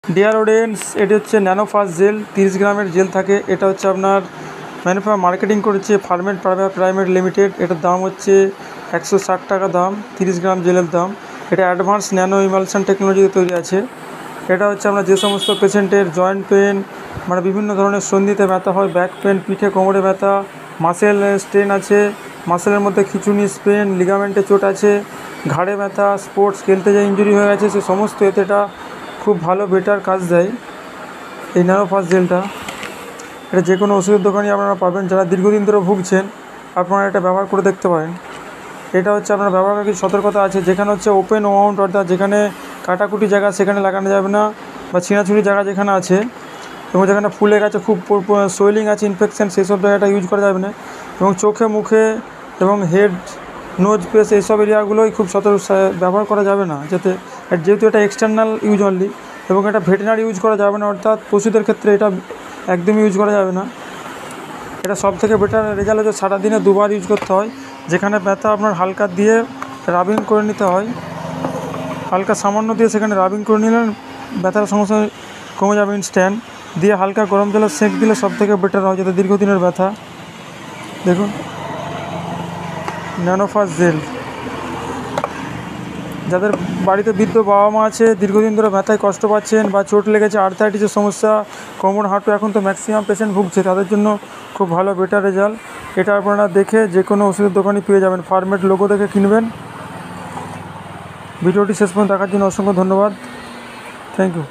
Dear audience, এটি হচ্ছে ন্যানোফাস্ট jail. 30 গ্রামের জেল থাকে। এটা হচ্ছে আপনার মার্কেটিং করেছে ফার্মেট প্রাইভেট লিমিটেড। এটার দাম হচ্ছে 160 টাকা দাম। 30 গ্রাম জেলের দাম। এটা অ্যাডভান্স ন্যানো ইমালশন টেকনোলজিতে তৈরি আছে। এটা হচ্ছে আপনার যে সমস্ত পেশেন্টের জয়েন্ট পেন, মানে বিভিন্ন ধরনের সন্ধিতে ব্যথা হয়, ব্যাক পেন, পিঠে কোমরে ব্যথা, মাসেল স্ট্রেন আছে, মাসেলের মধ্যে খিঁচুনি, স্পেন, লিগামেন্টে চোট আছে, ঘাড়ে ব্যথা, স্পোর্টস খেলতে যে ইঞ্জুরি হয়ে গেছে, সে সমস্ত এতে এটা খুব ভালো বেটার কাজ দেয় এই ন্যানোফাস্ট জেলটা। এটা যে কোনো ওষুধের দোকানে আপনারা পাবেন। যারা দীর্ঘদিন ধরে ভুগছেন আপনারা এটা ব্যবহার করে দেখতে পারেন। এটা হচ্ছে আপনার ব্যবহারের কিছু সতর্কতা আছে। যেখানে হচ্ছে ওপেন ওয়াউন্ড, অর্থাৎ যেখানে কাটাকুটি জায়গা সেখানে লাগানো যাবে না, বা ছিঁড়াছুড়ি জায়গা যেখানে আছে এবং যেখানে ফুলে গেছে, খুব সোয়েলিং আছে, ইনফেকশান, সেসব জায়গাটা ইউজ করা যাবে না। এবং চোখে, মুখে এবং হেড, নোজ, পেস এইসব এরিয়াগুলোই খুব ব্যবহার করা যাবে না, যেহেতু এটা এক্সটার্নাল ইউজ অনলি। এবং এটা ভেটেরিনারি ইউজ করা যাবে না, অর্থাৎ পশুদের ক্ষেত্রে এটা একদমই ইউজ করা যাবে না। এটা সব থেকে বেটার রেজাল্ট হচ্ছে সারাদিনে 2 বার ইউজ করতে হয়। যেখানে ব্যথা আপনার হালকা দিয়ে রাবিং করে নিতে হয়, হালকা সামান্য দিয়ে সেখানে রাবিং করে নিলেন, ব্যথার সমস্যা কমে যাবে ইনস্ট্যান্ট। দিয়ে হালকা গরম জলে সেঁক দিলে সব থেকে বেটার হয়, যাতে দীর্ঘদিনের ব্যথা। দেখুন ন্যানোফাস্ট জেল। যাদের বাড়িতে বৃদ্ধ বাবা মা আছে, দীর্ঘদিন ধরে ব্যথায় কষ্ট পাচ্ছেন, বা চোট লেগেছে, আর্থ্রাইটিসের সমস্যা, কোমর, হাঁটু, এখন তো ম্যাক্সিমাম পেশেন্ট ভুগছে, তাদের জন্য খুব ভালো বেটার রেজাল্ট। এটা আপনারা দেখে যে কোনো ওষুধের দোকানে পেয়ে যাবেন। ফার্মেট লোগো দেখে কিনবেন। ভিডিওটি শেষ পর্যন্ত দেখার জন্য অসংখ্য ধন্যবাদ। Thank you.